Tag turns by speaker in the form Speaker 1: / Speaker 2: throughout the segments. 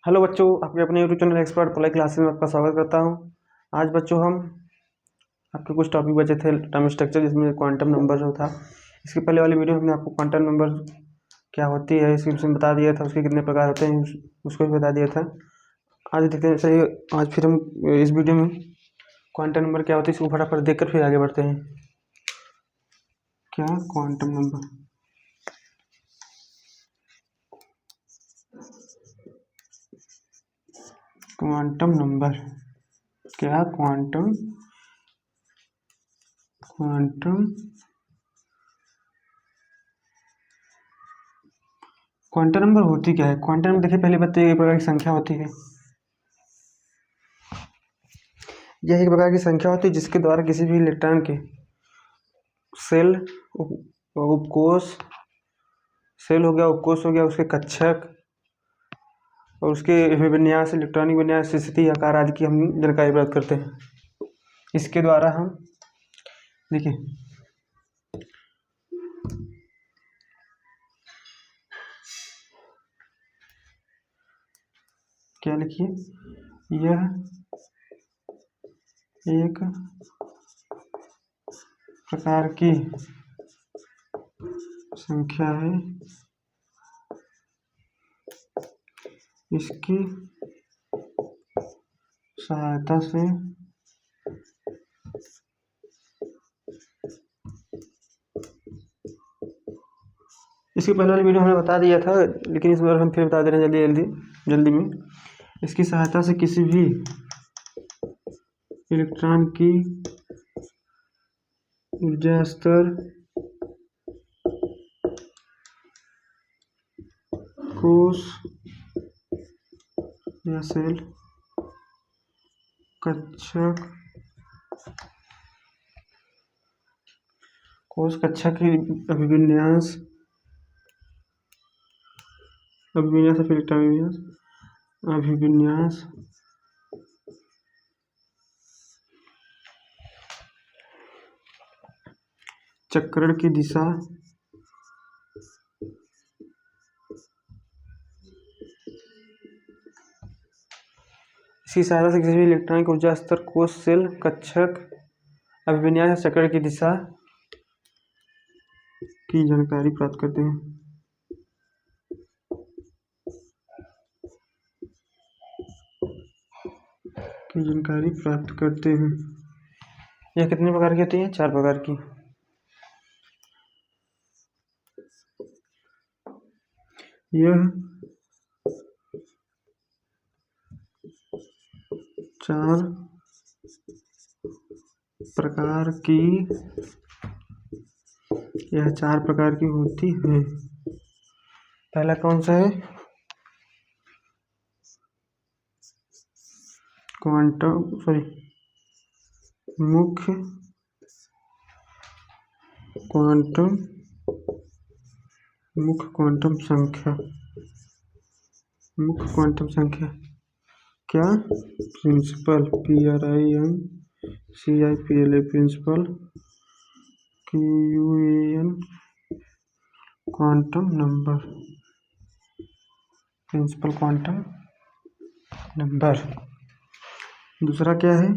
Speaker 1: Hello बच्चों, आपके अपने यूट्यूब चैनल एक्सपर्ट पढ़ाई क्लासेस में आपका स्वागत करता हूं। आज बच्चों हम आपके कुछ टॉपिक बचे थे टर्म स्ट्रक्चर, जिसमें क्वांटम नंबर जो था। इसके पहले वाली वीडियो में हमने आपको क्वांटम नंबर क्या होती है इसके विषय में बता दिया था, उसके कितने प्रकार होते हैं उसको भी बता दिया था। आज देखते हैं सही। आज फिर हम इस वीडियो में क्वांटम नंबर क्या होती है इसको फटाफट देख कर फिर आगे बढ़ते हैं। क्या क्वांटम नंबर? क्वांटम नंबर क्या? क्वांटम क्वांटम क्वांटम नंबर होती क्या है? क्वांटम नंबर देखिए, पहले बताइए, एक प्रकार की संख्या होती है। यह एक प्रकार की संख्या होती है जिसके द्वारा किसी भी इलेक्ट्रॉन के सेल, उपकोष, सेल हो गया, उपकोष हो गया, उसके कक्षक और उसके विन्यास, इलेक्ट्रॉनिक विन्यास, स्थिति, आकार आदि की हम जानकारी प्राप्त करते हैं। इसके द्वारा हम देखिए, क्या लिखिए, यह एक प्रकार की संख्या है, इसकी सहायता से इसके पहले वाली वीडियो हमने बता दिया था, लेकिन इस बार हम फिर बता दे रहे हैं जल्दी में। इसकी सहायता से किसी भी इलेक्ट्रॉन की ऊर्जा स्तर, कोष या सेल, कक्षक, कोष कक्षक की अभिविन्यास या फिर अभिविन्यास, चक्रण की दिशा, इसकी सहायता से किसी भी इलेक्ट्रॉनिक ऊर्जा स्तर, कोष, सेल, कक्षक, अभिविन्यास, चक्रण की दिशा की जानकारी प्राप्त करते हैं। यह कितने प्रकार की होती है? 4 प्रकार की। यह 4 प्रकार की होती है। पहला कौन सा है? मुख्य क्वांटम संख्या। मुख्य क्वांटम संख्या क्या? Principal, PRINCIPLA, principal, QUAN, quantum number, principal quantum number. दूसरा क्या है?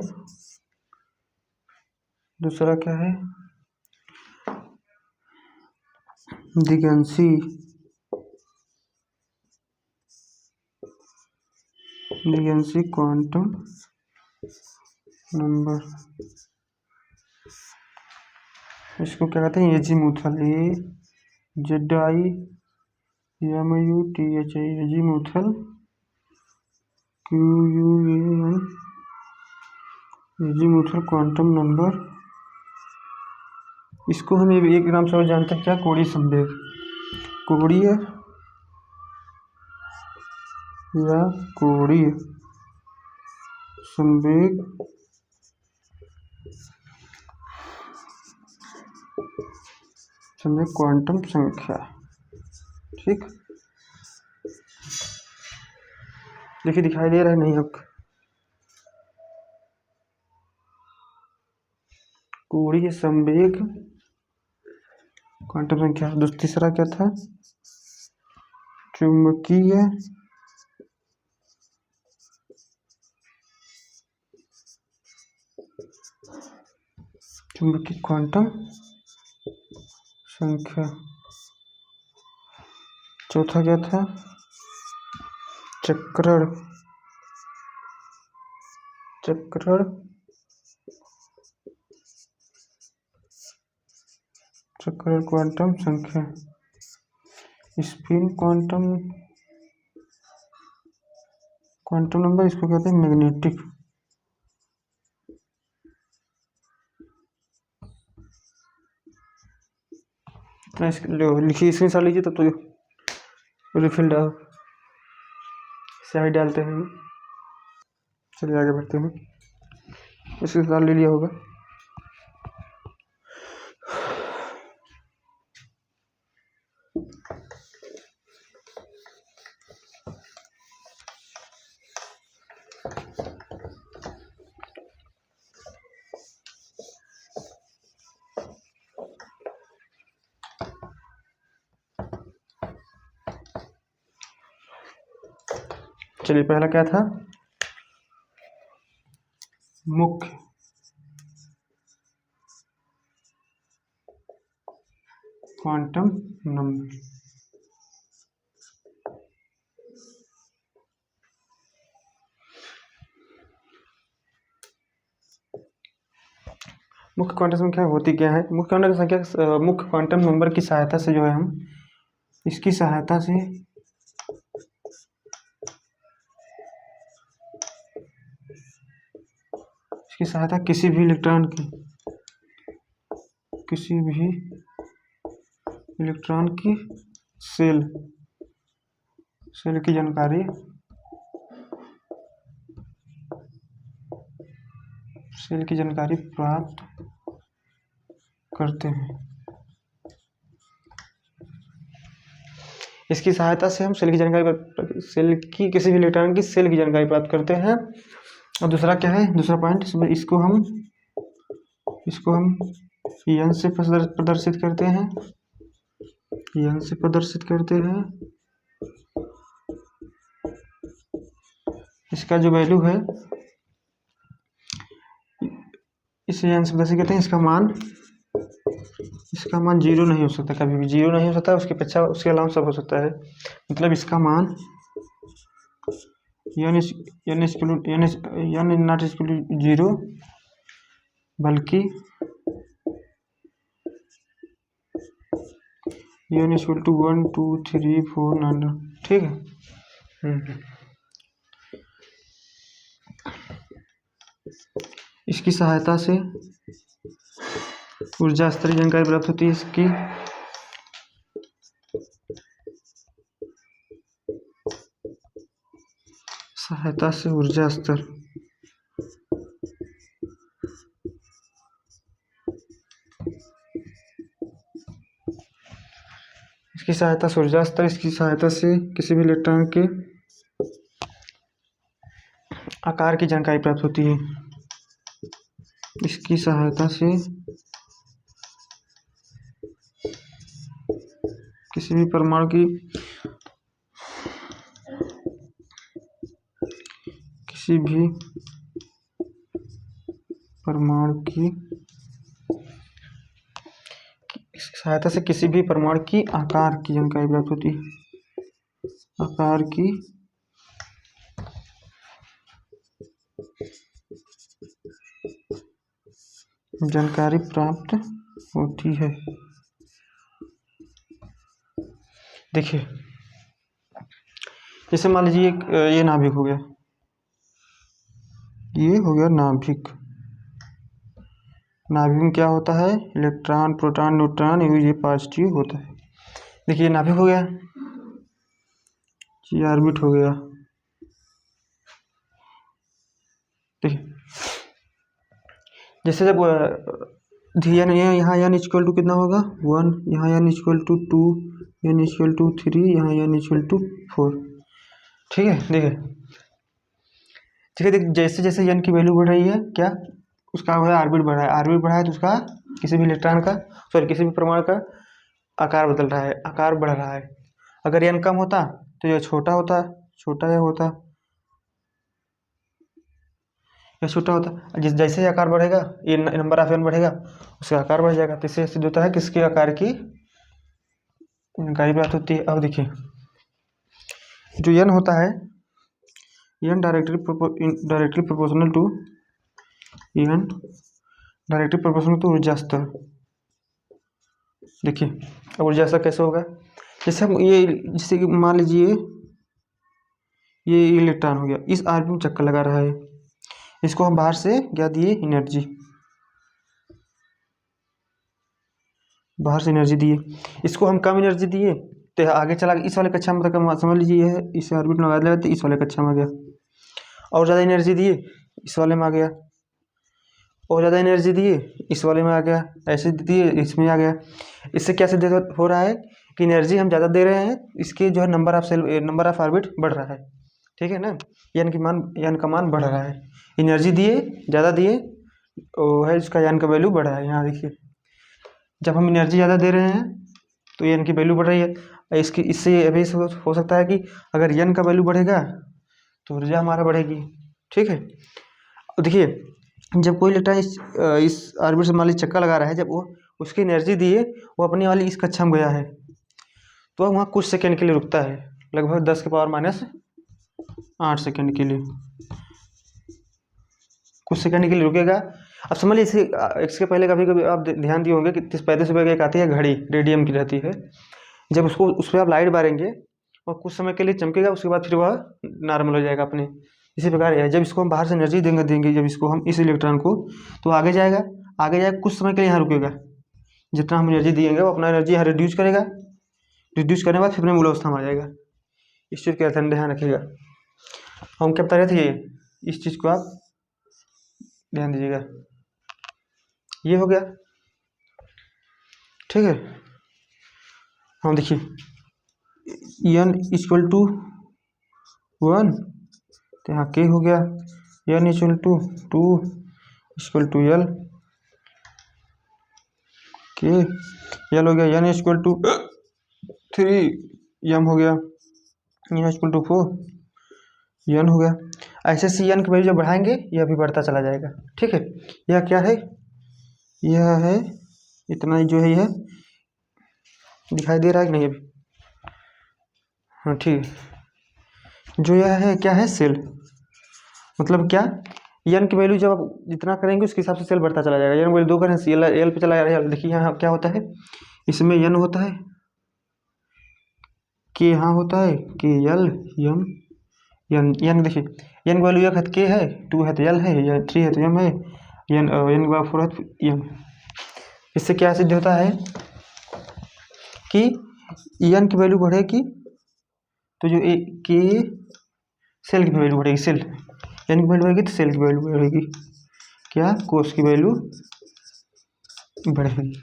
Speaker 1: दिगंशी क्वांटम नंबर। इसको क्या कहते हैं? Azimuthal, AZIMUTH, azimuthal, QUAN, azimuthal quantum number. इसको हम एक नाम से और जानते हैं, क्या? कोणीय संवेग, कोणीय संवेग क्वांटम संख्या। ठीक, देखिए दिखाई दे रहा है नहीं आपको? कोणीय संवेग क्वांटम संख्या। तीसरा क्या था? चुंबकीय चुंबकीय क्वांटम संख्या। चौथा क्या था? चक्रण क्वांटम संख्या। स्पिन क्वांटम नंबर, इसको कहते हैं मैग्नेटिक। लिखिए, इसमें साल लीजिए तब तो रिफिल स्याही डालते हैं। चलिए आगे बढ़ते हैं। इसके साल ले लिया होगा। चलिए, पहला क्या था? मुख्य क्वांटम नंबर। मुख्य क्वांटम संख्या होती क्या है? मुख्य क्वांटम संख्या मुख्य क्वांटम नंबर की सहायता से जो है हम इसकी सहायता से किसी भी इलेक्ट्रॉन की सेल की जानकारी प्राप्त करते हैं। इसकी सहायता से हम सेल की किसी भी इलेक्ट्रॉन की सेल की जानकारी प्राप्त करते हैं। और दूसरा क्या है? दूसरा पॉइंट, इसको हम एन से प्रदर्शित करते हैं। इसका जो वैल्यू है इसे एन से प्रदर्शित करते हैं। इसका मान 0 नहीं हो सकता, कभी भी 0 नहीं हो सकता। उसके अलावा सब हो सकता है। मतलब इसका मान n नॉट इक्वल टू 0, बल्कि n इक्वल टू 1 2 3 4 9। ठीक है। इसकी सहायता से ऊर्जा स्तर की जानकारी प्राप्त होती है। इसकी सहायता से ऊर्जा स्तर इसकी सहायता से किसी भी इलेक्ट्रॉन के आकार की जानकारी प्राप्त होती है। इसकी सहायता से किसी भी परमाणु की आकार की जानकारी प्राप्त होती है। आकार की जानकारी प्राप्त होती है। देखिए, जैसे मान लीजिए ये नाभिक हो गया, ये हो गया नाभिक। नाभिक में क्या होता है? इलेक्ट्रॉन, प्रोटॉन, न्यूट्रॉन, ये पॉजिटिव होता है। देखिए, नाभिक हो गया, ये ऑर्बिट हो गया। देखिए, जैसे जब यहाँ n इक्वल टू कितना होगा? 1, यहाँ n equal to 2, n equal to 3, यहाँ n इक्वल टू 4। ठीक है। देखिए, जैसे जैसे n की वैल्यू बढ़ रही है, क्या उसका हो ऑर्बिट बढ़ रहा है। ऑर्बिट बढ़ा है तो उसका किसी भी इलेक्ट्रॉन का किसी भी परमाणु का आकार बदल रहा है, आकार बढ़ रहा है। अगर n कम होता तो यह छोटा होता। यह छोटा होता है। जैसे ही आकार बढ़ेगा, ये नंबर ऑफ n बढ़ेगा, उसका आकार बढ़ जाएगा। तो इससे सिद्ध होता है किसके आकार की जानकारी प्राप्त होती है। अब देखिए, जो n होता है, n डायरेक्टली प्रोपोर्शनल टू ऊर्जा स्तर। देखिए, अब ऊर्जा स्तर कैसे होगा, जैसे हम ये, जैसे कि मान लीजिए ये इलेक्ट्रॉन हो गया, इस आर्बिट में चक्कर लगा रहा है, इसको हम बाहर से क्या दिए, एनर्जी, बाहर से एनर्जी दिए। इसको हम कम एनर्जी दिए तो आगे चला गया, इस वाले कक्षा में, तक समझ लीजिए है, इस ऑर्बिट में लगा दिया तो इस वाले कक्षा में आ गया। और ज़्यादा एनर्जी दिए, इस वाले में आ गया। और ज़्यादा एनर्जी दिए, इस वाले में आ गया। ऐसे दिए, इसमें आ गया। इससे क्या सिद्ध हो रहा है कि एनर्जी हम ज़्यादा दे रहे हैं, इसके जो है नंबर ऑफ ऑर्बिट बढ़ रहा है। ठीक है ना, यान का मान बढ़ रहा है। एनर्जी दिए, ज़्यादा दिए, वो है इसका यान का वैल्यू बढ़ रहा है। यहाँ देखिए, जब हम एनर्जी ज़्यादा दे रहे हैं तो यान की वैल्यू बढ़ रही है। इससे अभी हो सकता है कि अगर यान का वैल्यू बढ़ेगा तो ऊर्जा हमारा बढ़ेगी। ठीक है, देखिए, जब कोई इलेक्ट्रॉन इस ऑर्बिट से मान लीजिए चक्कर लगा रहा है, जब वो उसकी एनर्जी दिए, वो अपनी वाली इस कक्षा में गया है, तो वहाँ कुछ सेकंड के लिए रुकता है, लगभग 10⁻⁸ सेकंड के लिए, कुछ सेकंड के लिए रुकेगा। अब समझ लीजिए, इसके पहले कभी कभी आप ध्यान दिए होंगे कि 30-35 रुपये की एक आती है घड़ी, रेडियम की रहती है। जब उस पर आप लाइट मारेंगे और कुछ समय के लिए चमकेगा, उसके बाद फिर वह नॉर्मल हो जाएगा अपने। इसी प्रकार है, जब इसको हम बाहर से एनर्जी देंगे जब इसको हम, इस इलेक्ट्रॉन को, तो आगे जाएगा, कुछ समय के लिए यहाँ रुकेगा। जितना हम एनर्जी देंगे वो अपना एनर्जी यहाँ रिड्यूस करेगा, रिड्यूस करने के बाद फिर अपने मूल अवस्था में आ जाएगा। इस चीज़ का ध्यान रखिएगा। हम क्या बता रहे थे, ये इस चीज़ को आप ध्यान दीजिएगा। ये हो गया, ठीक है। हाँ देखिए, n इक्वल टू 1, तो यहाँ k हो गया, n equal to 2 equal to l, k l हो गया, n इक्वल टू 3 m हो गया, n इक्वल टू 4 n हो गया। ऐसे सी n की वैल्यू जब बढ़ाएंगे यह भी बढ़ता चला जाएगा। ठीक है, यह क्या है, यह है इतना ही, जो है यह दिखाई दे रहा है कि नहीं अभी, हाँ ठीक है। जो यह है क्या है, सेल, मतलब क्या, n की वैल्यू जब आप जितना करेंगे उसके हिसाब से सेल बढ़ता चला जाएगा। n वैल्यू 2 करें, एल पे चला जाएगा। देखिए यहाँ क्या होता है, इसमें n होता है, k यहाँ होता है, k l m n देखिए, n वैल्यू 1 है तो k है, 2 है तो l है, या 3 है तो m है, n 4 है तो m। इससे क्या सिद्ध होता है कि n की वैल्यू बढ़ेगी तो जो k सेल की वैल्यू बढ़ेगी, सेल n की वैल्यू बढ़ेगी तो सेल की वैल्यू बढ़ेगी, क्या, कोष की वैल्यू बढ़ेगी।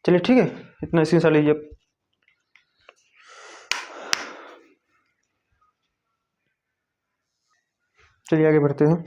Speaker 1: चलिए ठीक है, इतना इसके साथ लीजिए। चलिए आगे बढ़ते हैं।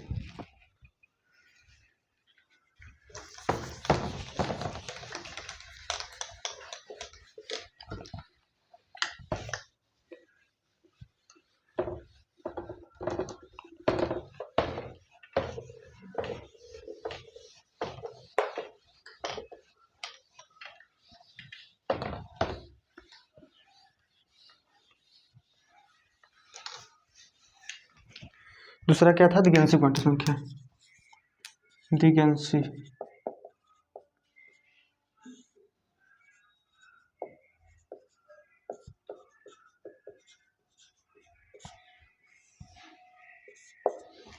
Speaker 1: दूसरा क्या था, दिग्यांशी क्वांटम संख्या, दिग्यांशी।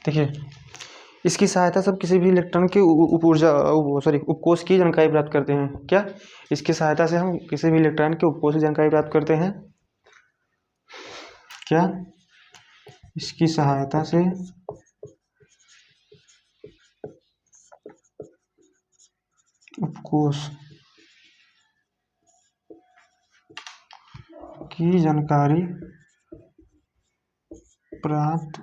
Speaker 1: देखिए, इसकी सहायता से किसी भी इलेक्ट्रॉन के उपकोष की जानकारी प्राप्त करते हैं। क्या, इसकी सहायता से हम किसी भी इलेक्ट्रॉन के उपकोष की जानकारी प्राप्त करते हैं। क्या, इसकी सहायता से उपकोष की जानकारी प्राप्त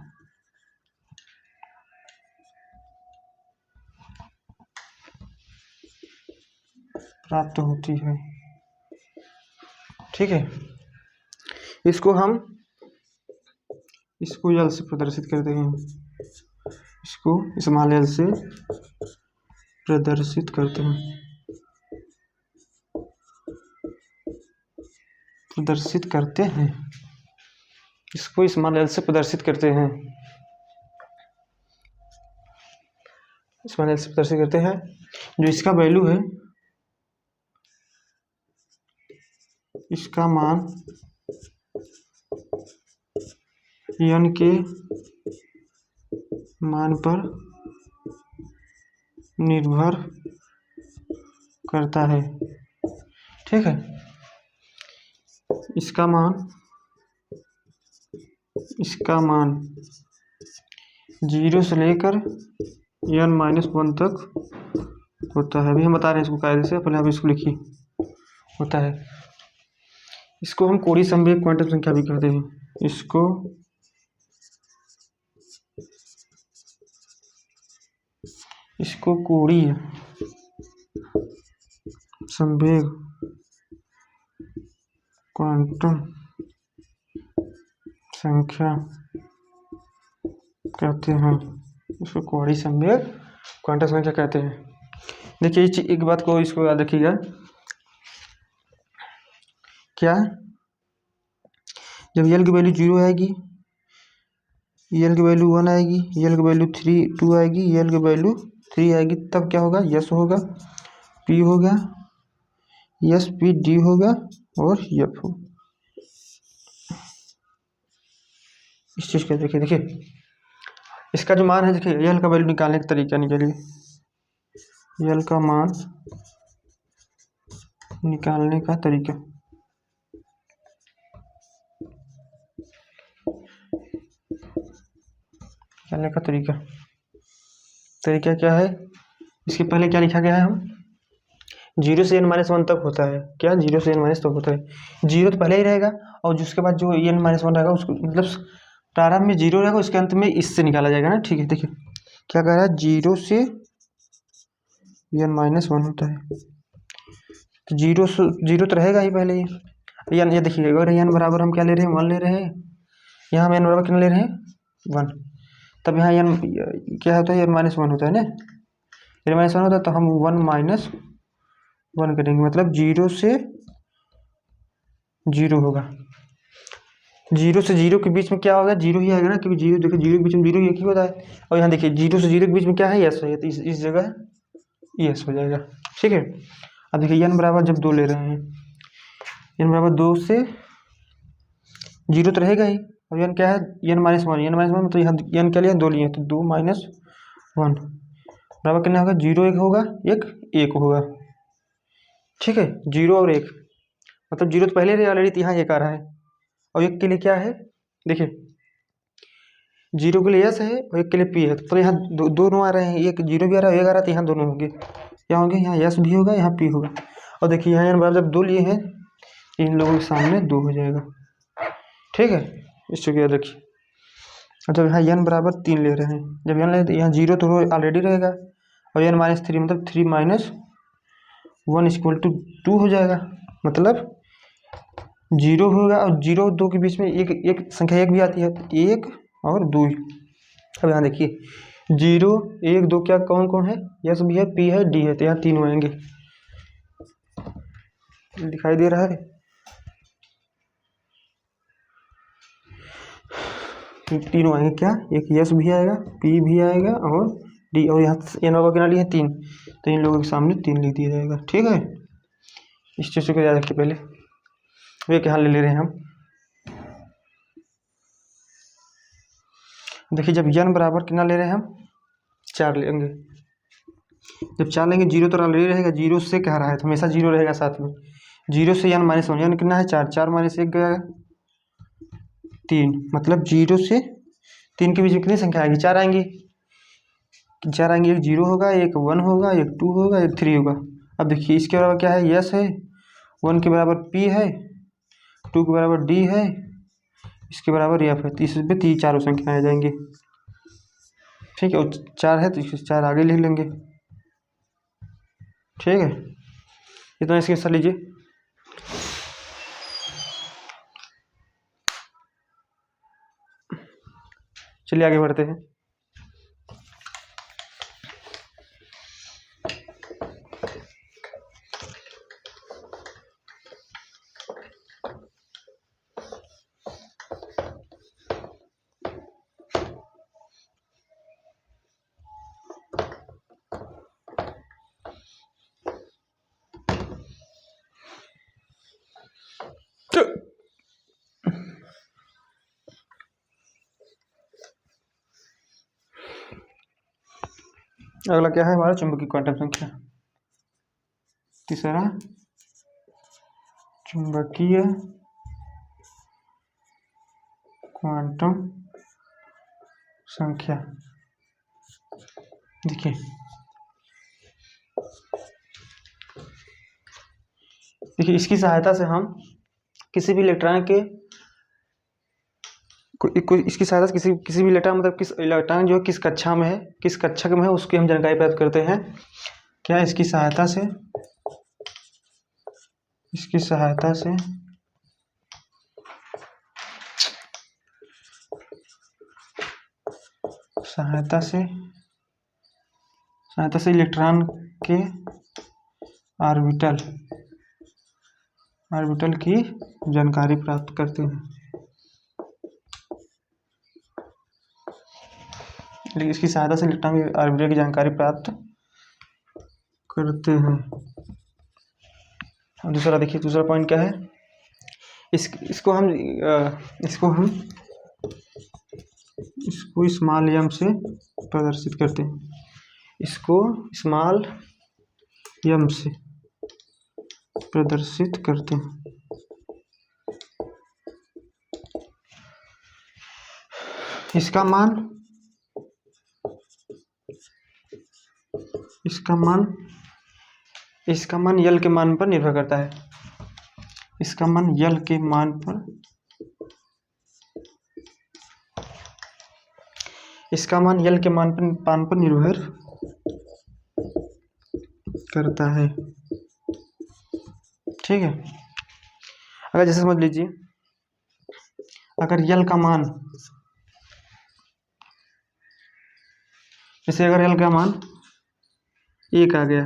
Speaker 1: होती है। ठीक है, इसको हम इसको जल से प्रदर्शित करते हैं, इसको स्मॉल एल से प्रदर्शित करते हैं, इसको स्मॉल एल से प्रदर्शित करते हैं, स्मॉल एल से प्रदर्शित करते हैं। जो इसका वैल्यू है, इसका मान n के मान पर निर्भर करता है। ठीक है, इसका मान 0 से लेकर n-1 तक होता है। अभी हम बता रहे हैं इसको कायदे से, पहले आप इसको लिखिए। होता है, इसको हम कोणीय संवेग क्वांटम संख्या भी कहते हैं। इसको कोणीय संवेग क्वांटम संख्या कहते हैं। इसको कोणीय संवेग क्वांटम संख्या कहते हैं। देखिए एक बात को इसको याद रखिएगा, क्या जब यल की वैल्यू 0 आएगी, यल की वैल्यू 1 आएगी, यल की वैल्यू 2 आएगी, यल की वैल्यू 3 आएगी, तब क्या होगा? यस होगा, पी होगा, यस पी डी होगा और एफ होगा। इस चीज़ का देखिए इसका जो मान है, देखिए यल का वैल्यू निकालने का तरीका निकालिए। यल का मान निकालने का तरीका, तरीका क्या है? इसके पहले क्या लिखा गया है? हम 0 से n-1 तक होता है। क्या 0 से n- तक होता है? 0 तो पहले ही रहेगा, और जिसके बाद जो n-1 रहेगा उसको, मतलब प्रारंभ में 0 रहेगा, उसके अंत में इससे निकाला जाएगा ना। ठीक है, देखिए क्या कह रहा है, 0 से n-1 होता है, तो 0 तो रहेगा ही पहले ही। n, ये देखिए अगर n बराबर हम क्या ले रहे हैं? 1 ले रहे हैं। यहाँ हम n बराबर कितना ले रहे हैं? 1। तब यहाँ n क्या होता है? n-1 होता है ना, n-1 होता है, तो हम 1 करेंगे, मतलब 0 से 0 होगा। 0 से 0 के बीच में क्या होगा? 0 ही आएगा ना, क्योंकि 0, देखिए 0 के बीच में 0 ही एक ही होता है। और यहाँ देखिए 0 से 0 के बीच में क्या है? यस है, तो इस जगह यस हो जाएगा। ठीक है, अब देखिए n बराबर जब 2 ले रहे हैं, n बराबर 2 से 0 तो रहेगा ही, और n क्या है? n-1, तो यहाँ n क्या लिया? 2 लिए, तो 2 - 1 बराबर कितना होगा? 0 1 होगा, 1 होगा। ठीक है, 0 और 1, मतलब 0 तो पहले रहे ऑलरेडी, तो यहाँ 1 आ रहा है, और 1 के लिए क्या है? देखिए 0 के लिए यस है और 1 के लिए पी है, तो यहाँ दोनों आ रहे हैं, एक 0 भी आ रहा है, 1 आ रहा है, तो यहाँ दोनों होंगे, क्या होंगे? यहाँ यस भी होगा, यहाँ पी होगा। और देखिए यहाँ n बराबर जब 2 लिए हैं, इन लोगों के सामने 2 हो जाएगा। ठीक है, इस चुके याद रखिए। जब यहाँ n बराबर 3 ले रहे हैं, जब n ले, यहाँ 0 तो ऑलरेडी रहेगा, और n-3 मतलब 3 - 1 = 2 हो जाएगा, मतलब 0 होगा, और 0 और 2 के बीच में एक संख्या 1 भी आती है, 1 और 2। अब यहाँ देखिए 0 1 2 क्या कौन कौन है? यस भी है, पी है, डी है, तो यहाँ 3 आएंगे। दिखाई दे रहा है? तीनों आएंगे, क्या? एक यस भी आएगा, पी भी आएगा और डी, और यहाँ n होगा कितना लिए? 3, तो इन लोगों के सामने 3 लिख दिया जाएगा। ठीक है, इस चीज़ को याद रखिए। पहले वे क्या ले रहे हैं हम, देखिए जब n बराबर कितना ले रहे हैं हम? 4 लेंगे। जब 4 लेंगे, 0 तो ऑलरेडी रहेगा, 0 से कह रहा है तो हमेशा 0 रहेगा साथ में। 0 से n-1, n कितना है? 4, 4 - 1 गया 3, मतलब 0 से 3 के बीच में कितनी संख्या आएगी? 4 आएंगी, 4 आएंगी, एक 0 होगा, एक 1 होगा, एक 2 होगा, एक 3 होगा। अब देखिए इसके बराबर क्या है? यस है, 1 के बराबर पी है, 2 के बराबर डी है, इसके बराबर एफ है, तो इस पे 3 चारों संख्याएं आ जाएंगी। ठीक है, और 4 है तो 4 आगे लिख लेंगे। ठीक है, इतना इसके हिस्सा लीजिए। चलिए आगे बढ़ते हैं। अगला क्या है हमारा चुंबकीय क्वांटम संख्या। तीसरा चुंबकीय क्वांटम संख्या। देखिए इसकी सहायता से हम किसी भी इलेक्ट्रॉन के इसकी सहायता से किसी भी इलेक्ट्रॉन मतलब किस इलेक्ट्रॉन जो किस कक्षा में है, किस कक्षक में है, उसकी हम जानकारी प्राप्त करते हैं। क्या इसकी सहायता से इलेक्ट्रॉन के ऑर्बिटल की जानकारी प्राप्त करते हैं। लेकिन इसकी सहायता से इलेक्ट्रॉन के ऑर्बिटल की जानकारी प्राप्त करते हैं। और दूसरा देखिए, दूसरा पॉइंट क्या है, इसको स्मॉल एम से प्रदर्शित करते हैं। इसको स्मॉल एम से प्रदर्शित करते हैं। इसका मान यल के मान पर निर्भर करता है। इसका मान यल के मान पर निर्भर करता है। ठीक है, अगर जैसे समझ लीजिए, अगर यल का मान एक आ गया,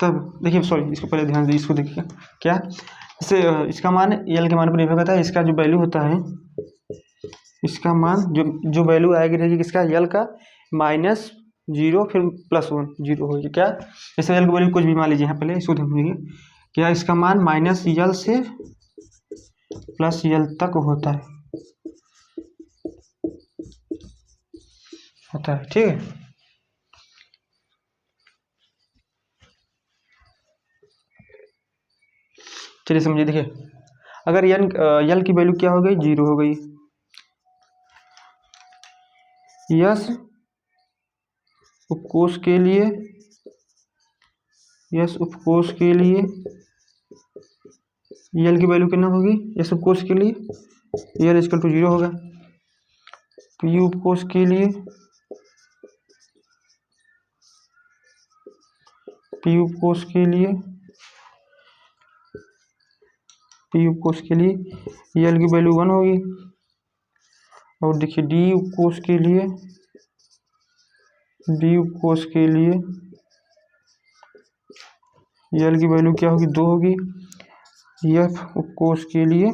Speaker 1: तब देखिए, सॉरी इसको पहले ध्यान दीजिए, इसको देखिए क्या, जैसे इसका मान यल के मान पर निर्भर करता है। इसका जो वैल्यू होता है, इसका मान जो वैल्यू आएगी रहेगी किसका, यल का, -0 फिर +1 0 हो क्या, जैसे यल की वैल्यू कुछ भी मान लीजिए। यहाँ पहले इसको ध्यान, क्या इसका मान -यल से +यल तक होता है। ठीक है, चलिए समझिए। देखिए अगर यल की वैल्यू क्या हो गई, 0 हो गई, यस उपकोष के लिए यल की वैल्यू कितना होगी, यस उपकोष के लिए यल = 0 होगा। पी उपकोष के लिए यल की वैल्यू 1 होगी। और देखिए डी उपकोष के लिए यल की वैल्यू क्या होगी, 2 होगी। एफ उपकोष के लिए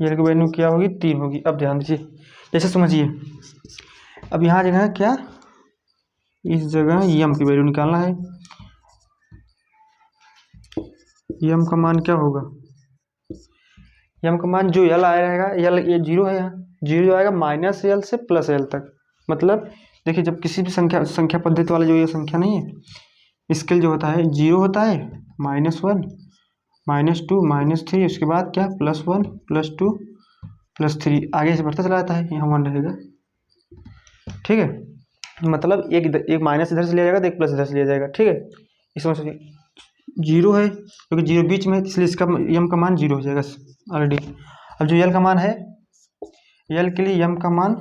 Speaker 1: यल की वैल्यू क्या होगी, 3 होगी। अब ध्यान दीजिए, जैसे समझिए, अब यहाँ जगह क्या, इस जगह यम की वैल्यू निकालना है। यम का मान क्या होगा, यम का मान जो यल आया रहेगा, यल ये 0 है, यहाँ 0 आएगा -यल से +यल तक। मतलब देखिए, जब किसी भी संख्या पद्धति वाला जो ये संख्या नहीं है, स्केल जो होता है 0 होता है, -1 -2 -3, उसके बाद क्या, +1 +2 +3, आगे से बढ़ता चला जाता है, यहाँ 1 रहेगा। ठीक है, मतलब एक माइनस इधर से लिया जाएगा तो एक प्लस इधर से लिया जाएगा। ठीक है, इसमें 0 है क्योंकि 0 बीच में, इसलिए इसका यम का मान 0 हो जाएगा ऑलरेडी। अब जो यल का मान है, यल के लिए यम का मान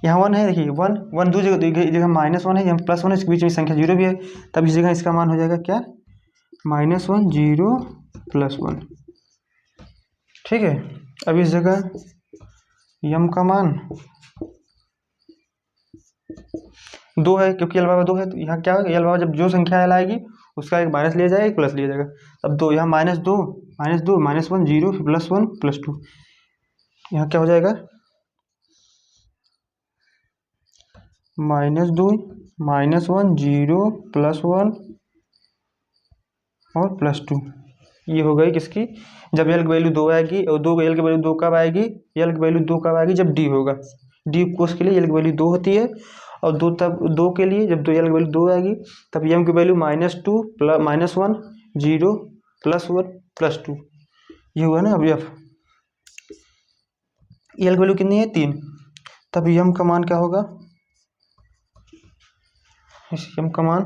Speaker 1: यहाँ 1 है। देखिए 1 दो जगह -1 है, यहाँ +1 है, इसके बीच में संख्या 0 भी है, तब इस जगह इसका मान हो जाएगा क्या, -1 0 +1। ठीक है, अब इस जगह यम का मान 2 है, क्योंकि यल बराबर 2 है, तो यहाँ क्या होगा, यल बराबर जब जो संख्या यल आएगी उसका एक माइनस लिया जाएगा, एक प्लस लिया जाएगा। अब 2 यहाँ -2 -1 0 फिर +1 +2, यहाँ क्या हो जाएगा, -2 -1 0 +1 और +2। ये हो गई किसकी, जब एल की वैल्यू 2 आएगी, और दो एल की वैल्यू 2 कब आएगी, एल की वैल्यू 2 कब आएगी, जब डी होगा। डी कोस के लिए एल की वैल्यू 2 होती है, और दो तब 2 के लिए जब दो एल की वैल्यू 2 आएगी तब एम की वैल्यू -2 -1 0 +1 +2, ये हुआ ना। अब एफ एल की वैल्यू कितनी है 3, तब एम का मान क्या होगा, इस एम का मान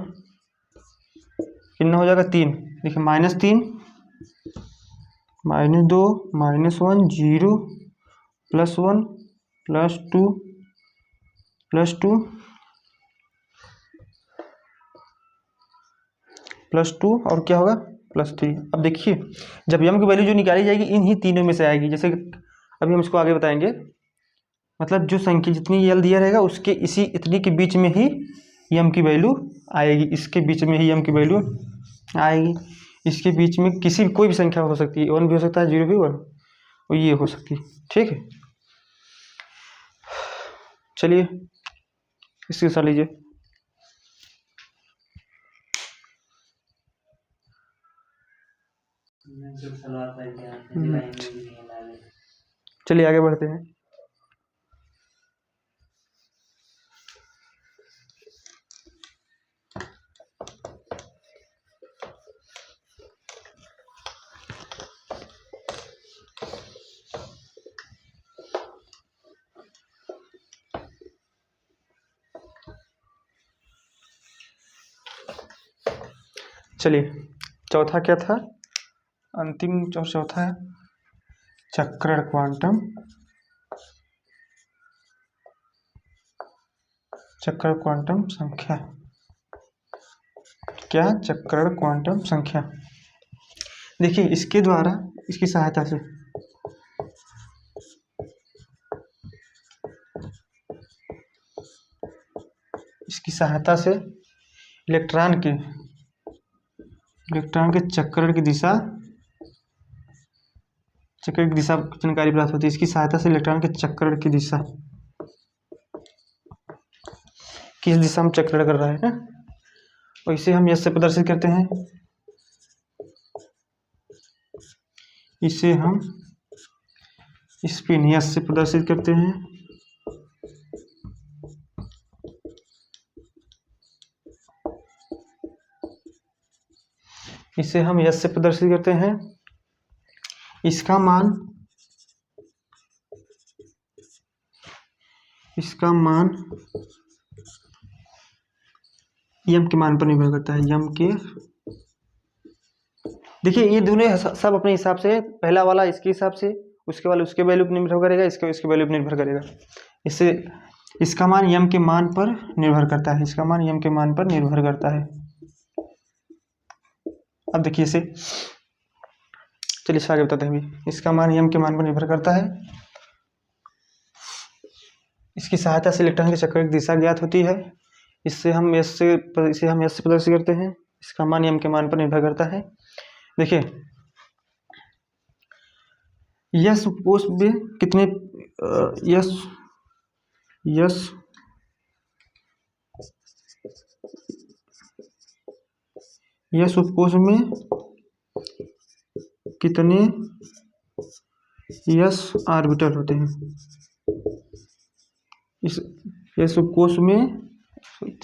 Speaker 1: कितना हो जाएगा 3। देखिए -3 -2 -1 0 +1 +2 और क्या होगा +3। अब देखिए जब यम की वैल्यू जो निकाली जाएगी इन्हीं तीनों में से आएगी। जैसे अभी हम इसको आगे बताएंगे, मतलब जो संख्या जितनी यल दिया रहेगा उसके इसी इतनी के बीच में ही यम की वैल्यू आएगी, इसके बीच में ही यम की वैल्यू आएगी। इसके बीच में किसी कोई भी संख्या हो सकती है, 1 भी हो सकता है, 0 भी, 1 और ये हो सकती है। ठीक है, चलिए इसके साथ लीजिए। चलिए आगे बढ़ते हैं। चलिए चौथा क्या था, अंतिम और चौथा है चक्रण क्वांटम, चक्रण क्वांटम संख्या। क्या, चक्रण क्वांटम संख्या। देखिए इसके द्वारा, इसकी सहायता से इलेक्ट्रॉन के चक्रण की दिशा जानकारी प्राप्त होती है। इसकी सहायता से इलेक्ट्रॉन के चक्रण की दिशा, किस दिशा में चक्रण कर रहा है ना, और इसे हम यस से प्रदर्शित करते हैं। इसे हम स्पिन यस से प्रदर्शित करते हैं। इसे हम यस से प्रदर्शित करते हैं। इसका मान यम के मान पर निर्भर करता है। यम के, देखिए ये दोनों सब अपने हिसाब से, पहला वाला इसके हिसाब से, उसके वाले उसके वैल्यू पर निर्भर करेगा, इसके वैल्यू पर निर्भर करेगा। इससे इसका मान यम के मान पर निर्भर करता है, इसका मान यम के मान पर निर्भर करता है। अब देखिए इसे, चलिए इसे आगे बताते हैं। इसका मान यम के मान पर निर्भर करता है। इसकी सहायता से इलेक्ट्रॉन के चक्कर की दिशा ज्ञात होती है। इसे हम यस से प्रदर्शित करते हैं। इसका मान यम के मान पर निर्भर करता है। देखिए यस कोश में कितने यस उपकोश में कितने यस ऑर्बिटल होते हैं। इस यस उपकोश में,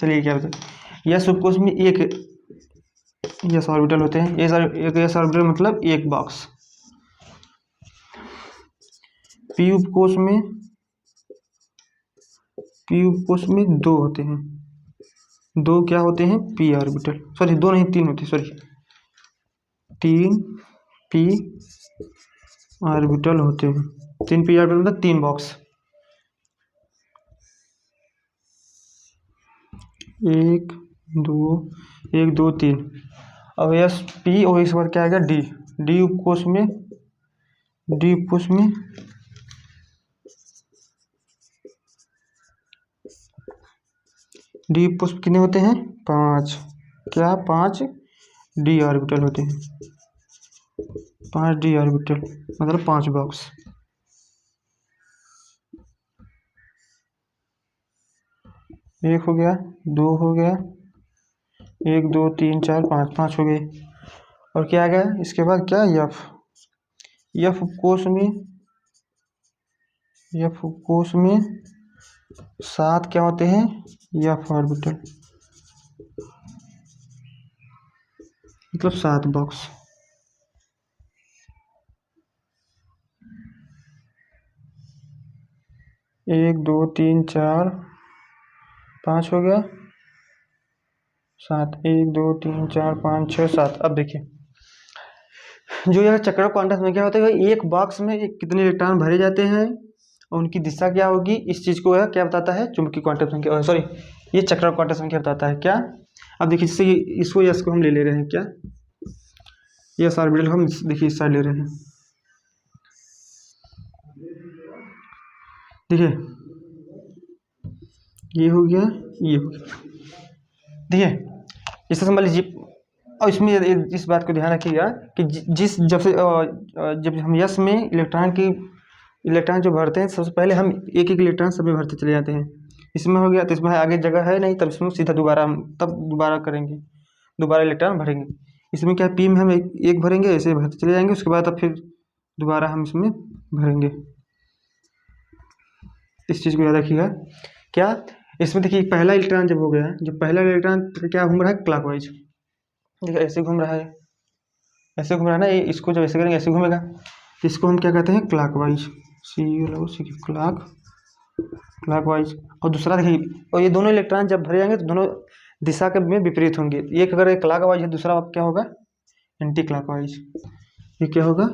Speaker 1: चलिए क्या होता है, यस उपकोश में एक यस ऑर्बिटल होते हैं। एक यस ऑर्बिटल मतलब एक बॉक्स। पी उपकोश में 2 होते हैं। 2 क्या होते हैं, पी ऑर्बिटल, सॉरी 2 नहीं 3 होते, सॉरी 3 पी ऑर्बिटल होते हैं। 3 पी ऑर्बिटल मतलब 3 बॉक्स, 1 2 3। अब यस पी और इसके बाद क्या आएगा, डी उपकोश में कितने होते हैं, 5। क्या, 5 डी ऑर्बिटल होते हैं। 5 डी ऑर्बिटल मतलब 5 बॉक्स। एक हो गया, 2 हो गया, 1 2 3 4 5 हो गए। और क्या आ गया इसके बाद क्या, एफ कोश में 7 क्या होते हैं, एफ ऑर्बिटल, मतलब 7 बॉक्स। एक 2 3 4 5 हो गया, 7, 1 2 3 4 5 6 7। अब देखिए जो यह चक्र क्वांटम में क्या होता है, एक बॉक्स में कितने इलेक्ट्रॉन भरे जाते हैं और उनकी दिशा क्या होगी, इस चीज़ को यह क्या बताता है, चुंबकीय क्वांटम संख्या, सॉरी ये चक्र क्वांटम संख्या बताता है क्या। अब देखिए जैसे इसको यस को हम ले रहे हैं क्या, यस ऑर्बिटल हम देखिए इस साइड ले रहे हैं, देखिए ये हो गया, ये हो गया, देखिए इससे समझ लीजिए। और इसमें इस बात को ध्यान रखिएगा कि जब हम यस में इलेक्ट्रॉन जो भरते हैं, सबसे पहले हम एक एक इलेक्ट्रॉन सब में भरते चले जाते हैं। इसमें हो गया तो इसमें आगे जगह है नहीं, तब इसमें सीधा हम दोबारा करेंगे, दोबारा इलेक्ट्रॉन भरेंगे। इसमें क्या पी में हम एक भरेंगे, ऐसे भरते चले जाएंगे, उसके बाद अब फिर दोबारा हम इसमें भरेंगे। इस चीज़ को याद रखिएगा क्या। इसमें देखिए पहला इलेक्ट्रॉन जब हो गया, जब पहला इलेक्ट्रॉन क्या घूम रहा है क्लॉकवाइज, देखिए ऐसे घूम रहा है, ऐसे घूम रहा है ना, ये इसको जब ऐसे करेंगे ऐसे घूमेगा, तो इसको हम क्या कहते हैं क्लॉकवाइज, क्लॉकवाइज। और दूसरा देखिए, और ये दोनों इलेक्ट्रॉन जब भरे जाएंगे तो दोनों दिशा के में विपरीत होंगे। एक अगर क्लॉकवाइज है, दूसरा क्या होगा एंटी क्लॉकवाइज। ये क्या होगा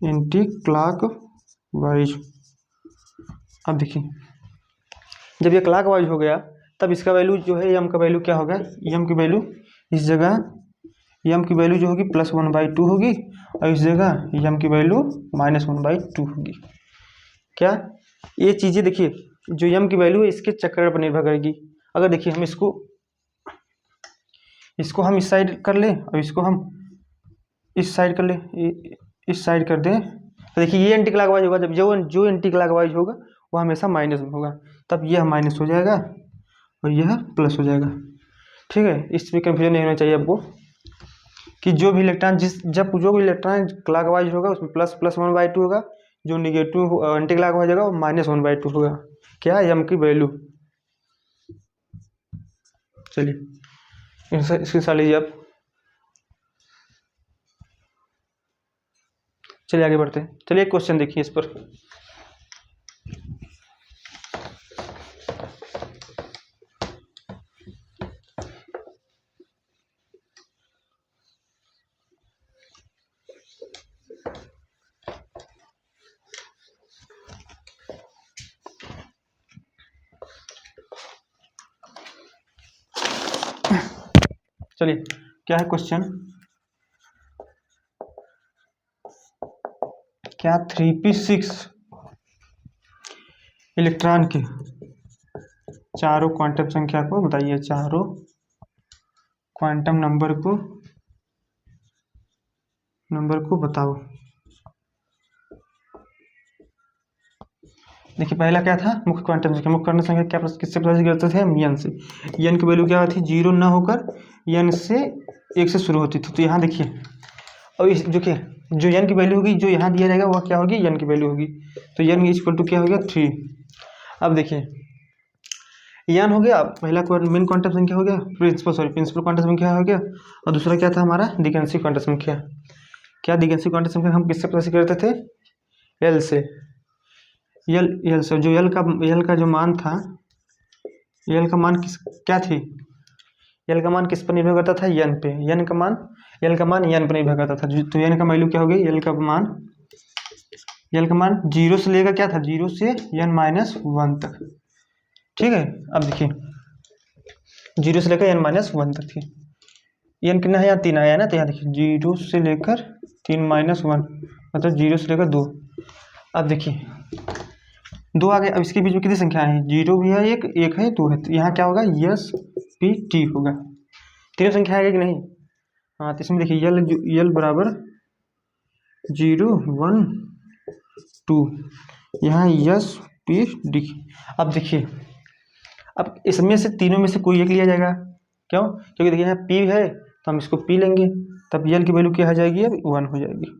Speaker 1: एंटी क्लॉकवाइज। अब देखिए जब ये क्लॉकवाइज हो गया तब इसका वैल्यू जो है, एम का वैल्यू क्या होगा, एम की वैल्यू इस जगह एम की वैल्यू जो होगी +1/2 होगी, और इस जगह एम की वैल्यू -1/2 होगी। क्या ये चीज़ें देखिए, जो एम की वैल्यू है इसके चक्कर पर निर्भर करेगी। अगर देखिए हम इसको हम इस साइड कर लें और इसको हम इस साइड कर लें, इस साइड कर दें, तो देखिए ये एंटी क्लॉकवाइज होगा। जब जो एंटी क्लॉकवाइज होगा वो हमेशा माइनस में होगा, तब यह माइनस हो जाएगा और यह प्लस हो जाएगा। ठीक है, इसमें कंफ्यूजन नहीं होना चाहिए आपको कि जो भी इलेक्ट्रॉन जो भी इलेक्ट्रॉन क्लॉकवाइज होगा उसमें +1/2 होगा, जो निगेटिव एंटी क्लॉकवाइज होगा वो -1/2 होगा। क्या एम की वैल्यू। चलिए इसके साथ लीजिए आप, चलिए आगे बढ़ते हैं। चलिए एक क्वेश्चन देखिए इस पर। चलिए क्या है क्वेश्चन, क्या 3p6 इलेक्ट्रॉन के चारों क्वांटम संख्या को बताइए, चारों क्वांटम नंबर को बताओ। देखिए पहला क्या था, मुख्य क्वांटम संख्या क्या किससे प्रदर्शित करते थे हम, एन से। एन की वैल्यू क्या थी, 0 ना होकर एन से 1 से शुरू होती थी। तो यहाँ देखिए, और इस देखिए जो एन की वैल्यू होगी, जो यहाँ दिया जाएगा वह क्या होगी, एन की वैल्यू होगी। तो एन इक्वल टू क्या हो गया 3। अब देखिए एन हो गया पहला मेन क्वांटम संख्या हो गया, प्रिंसिपल क्वांटम संख्या हो गया, और दूसरा क्या था हमारा दिग्गंशी क्वांटम संख्या। क्या दिग्गंशी क्वांटम संख्या हम किससे प्रदर्शित करते थे, एल से। एल से जो एल का जो मान था, एल का मान क्या थी, एल का मान किस पर निर्भर करता था, एन पे। एल का मान एन पर निर्भर करता था। तो एन का वैल्यू क्या हो गई, एल का मान 0 से लेकर क्या था, 0 से n-1 तक। ठीक है, अब देखिए 0 से लेकर n-1 तक थी। एन कितना है, यहाँ 3 आया ना, तो यहाँ देखिए 0 से लेकर 3-1 मतलब 0 से लेकर 2। अब देखिए 2 आ गए। अब इसके बीच में कितनी संख्या है, 0 भी है, एक है, 2 है। तो यहाँ क्या होगा, यस पी टी होगा। तीनों संख्या आएगी कि नहीं। हाँ, तो इसमें देखिए यल बराबर 0 1 2, यहाँ यस पी डी। अब देखिए, अब इसमें से तीनों में से कोई एक लिया जाएगा। क्यों, क्योंकि देखिए यहाँ पी है तो हम इसको पी लेंगे, तब यल की वैल्यू क्या हो जाएगी, अब 1 हो जाएगी।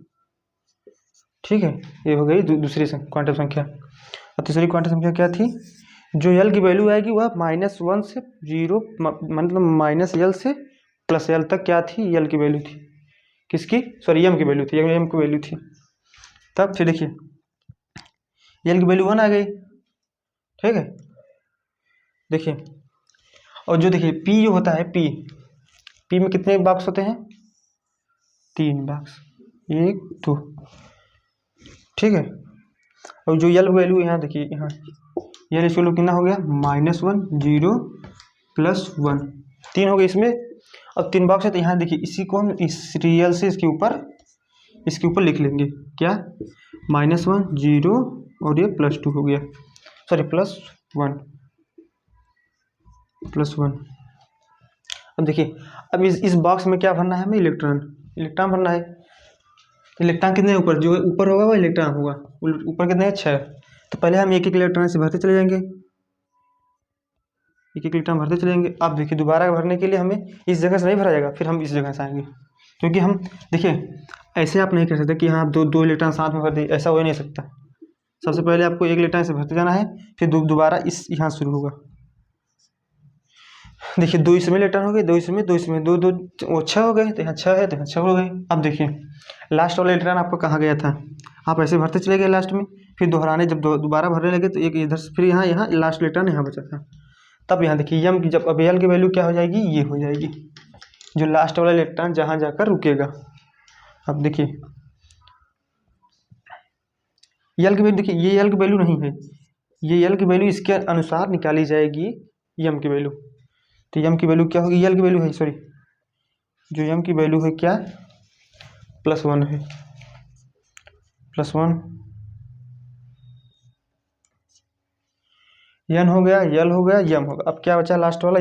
Speaker 1: ठीक है, ये हो गई दूसरी क्वांटम संख्या। और तीसरी क्वांटम संख्या क्या थी, जो यल की वैल्यू आएगी वह -1 से 0 मतलब -L से +L तक क्या थी, यल की वैल्यू थी, किसकी, सॉरी एम की वैल्यू थी, एम की वैल्यू थी। तब फिर देखिए यल की वैल्यू 1 आ गई। ठीक है, देखिए और जो देखिए पी जो होता है, पी में कितने बॉक्स होते हैं, 3 बॉक्स, 1 2। ठीक है, और जो यल वैल्यू यहाँ देखिए, यहाँ यल इसको कितना हो गया, -1 0 +1, 3 हो गए इसमें। अब 3 बॉक्स है तो यहाँ देखिए इसी को हम इस रियल से इसके ऊपर लिख लेंगे, क्या, -1 0 और ये +2 हो गया, सॉरी +1। अब देखिए अब इस बॉक्स में क्या भरना है हमें, इलेक्ट्रॉन भरना है। इलेक्ट्रॉन कितने ऊपर, जो ऊपर होगा वो इलेक्ट्रॉन होगा, ऊपर कितने हैं, 6। तो पहले हम एक इलेक्ट्रॉन से भरते चले जाएंगे, एक इलेक्ट्रॉन भरते चलेंगे। अब देखिए दोबारा भरने के लिए हमें इस जगह से नहीं भरा जाएगा, फिर हम इस जगह से आएंगे, क्योंकि हम देखिए ऐसे आप नहीं कर सकते कि हाँ दो इलेक्ट्रॉन साथ में भर दे, ऐसा हो ही नहीं सकता। सबसे पहले आपको एक इलेक्ट्रॉन से भरते जाना है, फिर दोबारा इस यहाँ शुरू होगा। देखिए 2 इसमें इलेक्ट्रॉन हो गए, 2 इसमें, 2 इसमें, 2 2 वो 6 हो गए, तो यहाँ 6 है तो यहाँ 6 हो गए। अब देखिए लास्ट वाला इलेक्ट्रॉन आपको कहाँ गया था, आप ऐसे भरते चले गए लास्ट में, फिर दोहराने जब दोबारा भरने लगे तो एक इधर से, फिर यहाँ लास्ट इलेक्ट्रॉन यहाँ बचा था। तब यहाँ देखिए यम की जब अब यल की वैल्यू क्या हो जाएगी, ये हो जाएगी, जो लास्ट वाला इलेक्ट्रॉन जहाँ जाकर रुकेगा। अब देखिए यल की वैल्यू, देखिए ये यल की वैल्यू नहीं है, ये यल की वैल्यू इसके अनुसार निकाली जाएगी, यम की वैल्यू। तो यम की वैल्यू क्या होगी, यल की वैल्यू है, सॉरी जो यम की वैल्यू है क्या, +1 है, +1। एन हो गया, यल हो गया, यम होगा। अब क्या बचा लास्ट वाला,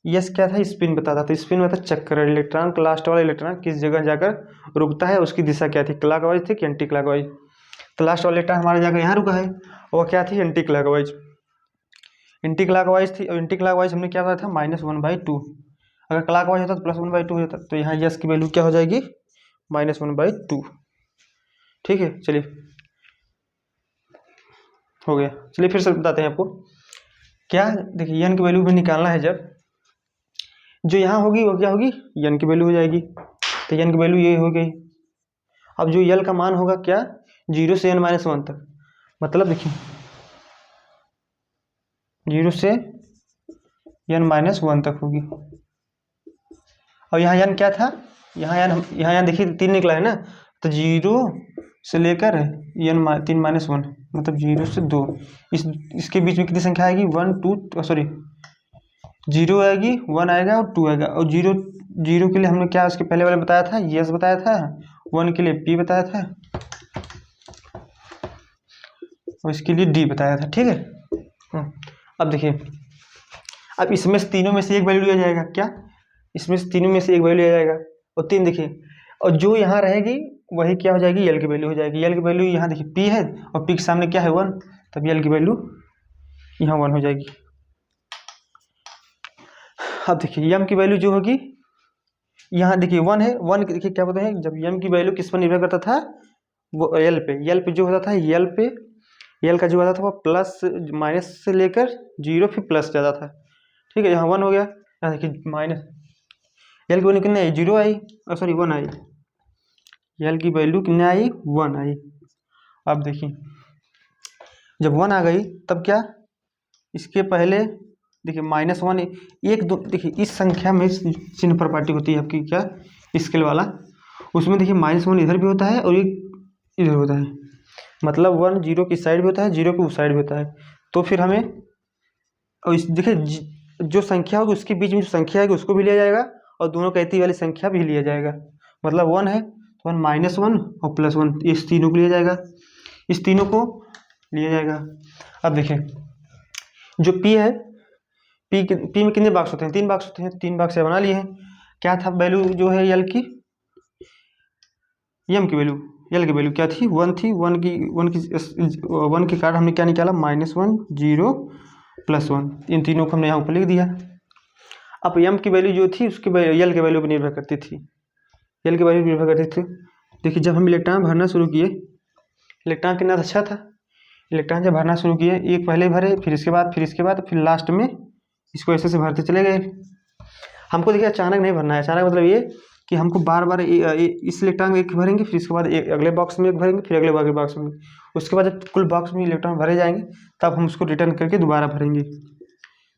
Speaker 1: यस क्या था, स्पिन बताता, तो स्पिन में था चक्कर, इलेक्ट्रॉन का लास्ट वाला इलेक्ट्रॉन किस जगह जाकर रुकता है, उसकी दिशा क्या थी, क्लॉकवाइज थी कि एंटी क्लॉकवाइज। तो लास्ट वाला इलेक्ट्रॉन हमारा जाकर यहाँ रुका है, और क्या थी, एंटी क्लॉकवाइज, एंटी क्लॉकवाइज थी। और एंटी क्लॉकवाइज हमने क्या बताया था, -1/2। अगर क्लॉकवाइज होता तो +1/2 होता, तो यहाँ यस की वैल्यू क्या हो जाएगी, -1/2। ठीक है, चलिए हो गया। चलिए फिर से बताते हैं आपको, क्या देखिए एन की वैल्यू में निकालना है, जब जो यहाँ होगी वो क्या होगी, एन की वैल्यू हो जाएगी, तो एन की वैल्यू ये हो गई। अब जो यल का मान होगा क्या, 0 से n-1 तक, मतलब देखिए 0 से n-1 तक होगी। और यहाँ n क्या था, यहाँ देखिए 3 निकला है ना, तो 0 से लेकर n-3 मतलब 0 से 2, इसके बीच में कितनी संख्या आएगी, 1 2 सॉरी 0 आएगी, 1 आएगा और 2 आएगा। और 0 के लिए हमने क्या उसके पहले वाले बताया था, यस बताया था, 1 के लिए पी बताया था, और इसके लिए डी बताया था। ठीक है, अब देखिए अब इसमें से तीनों में से एक वैल्यू लिया जाएगा, क्या, इसमें से तीनों में से एक वैल्यू लिया जाएगा, और 3 देखिए, और जो यहाँ रहेगी वही क्या हो जाएगी, यल की वैल्यू हो जाएगी। यल की वैल्यू यहाँ देखिए पी है, और पी के सामने क्या है 1, तब यल की वैल्यू यहाँ 1 हो जाएगी। अब देखिए यम की वैल्यू जो होगी, यहाँ देखिए 1 है, 1 देखिए क्या बोलते हैं, जब यम की वैल्यू किस पर निर्भर करता था, वो यल पे जो होता था, यल का जो होता था वो प्लस माइनस से लेकर 0 फिर प्लस ज़्यादा था। ठीक है, यहाँ 1 हो गया, यहाँ देखिए माइनस, यल की वैल्यू कितने आई, 0 आई, और सॉरी 1 आई, यल की वैल्यू कितने आई, 1 आई। अब देखिए जब 1 आ गई तब क्या, इसके पहले देखिए -1 1 2, देखिए इस संख्या में चिन्ह प्रॉपर्टी होती है आपकी, क्या, स्केल वाला, उसमें देखिए -1 इधर भी होता है और एक इधर होता है, मतलब 1 0 की साइड भी होता है, 0 की उस साइड भी होता है। तो फिर हमें, और इस देखिए जो संख्या होगी उसके बीच में जो संख्या आएगी उसको भी लिया जाएगा, और दोनों कहती वाली संख्या भी लिया जाएगा, मतलब 1 है तो 1 -1 और +1, इस तीनों को लिया जाएगा, इस तीनों को लिया जाएगा। अब देखिए जो P है, P में कितने बॉक्स होते हैं, 3 बॉक्स होते हैं, 3 बॉक्स बना लिए हैं। क्या था वैल्यू जो है यल की, यम की वैल्यू, यल की वैल्यू क्या थी, 1 थी, 1 के कारण हमने क्या निकाला, -1 0 +1, इन तीनों को हमने यहाँ ऊपर लिख दिया। अब एम की वैल्यू जो थी उसकी यल की वैल्यू पर निर्भर करती थी, यल की वैल्यू निर्भर करती थी। देखिए जब हम इलेक्ट्रॉन भरना शुरू किए, इलेक्ट्रॉन कितना अच्छा था, इलेक्ट्रॉन जब भरना शुरू किए एक पहले भरे, फिर इसके बाद फिर लास्ट में इसको ऐसे भरते चले गए। हमको देखिए अचानक नहीं भरना है, अचानक मतलब ये कि हमको बार बार इस इलेक्ट्रॉन में एक भरेंगे, फिर इसके बाद अगले बॉक्स में एक भरेंगे, फिर अगले बॉक्स में, उसके बाद जब कुल बॉक्स में इलेक्ट्रॉन भरे जाएंगे तब हम उसको रिटर्न करके दोबारा भरेंगे।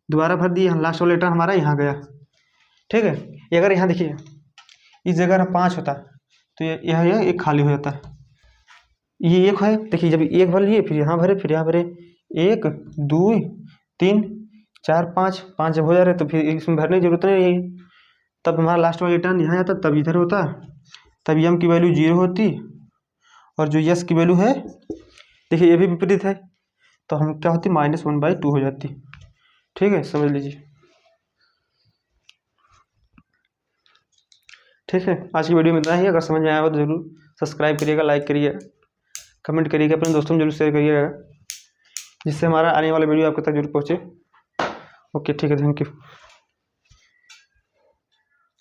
Speaker 1: दोबारा भर दिए, हम लास्ट वाला इलेक्ट्रॉन हमारा यहाँ गया, ठीक है। ये अगर यहाँ देखिए इस जगह 5 होता तो यह एक खाली हो जाता, ये एक है। देखिए जब एक भर लिए फिर यहाँ भरे, फिर यहाँ भरे, 1 2 3 4 5 जब हो जा रहे तो फिर इसमें भरने की जरूरत नहीं है, तब हमारा लास्ट वाला रिटर्न यहाँ आता, तब इधर होता, तब एम की वैल्यू 0 होती और जो यस की वैल्यू है देखिए ये भी विपरीत है, तो हम क्या होती -1/2 हो जाती, ठीक है, समझ लीजिए। ठीक है, आज की वीडियो में इतना ही। अगर समझ में आया हो तो ज़रूर सब्सक्राइब करिएगा, लाइक करिएगा, कमेंट करिएगा, अपने दोस्तों में जरूर शेयर करिएगा, जिससे हमारा आने वाला वीडियो आपके तक जरूर पहुँचे। ओके ठीक है, थैंक यू।